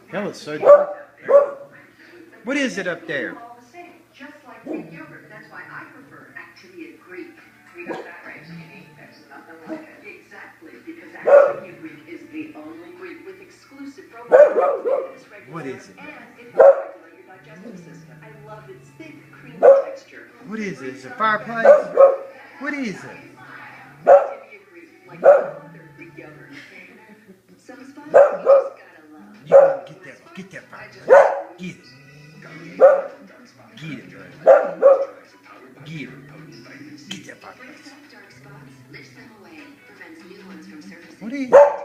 Hell, it's so dark. What is it up there? Just like Greek yogurt. That's why I prefer Activia Greek. We got that right, Jeannie. There's nothing like it. Exactly, because Activia Greek is the only Greek with exclusive probiotics. What is it? And it helps regulate your digestive system. I love its thick, creamy texture. What is it? Is it a fireplace? What is it? Activia Greek, like no other Greek yogurt. Some spots you just gotta love. You gotta get that fireplace. Get it. Get it, bro. Get it. Get that fireplace. Dark spots, lifts them away, prevents new ones from surfacing. What is it?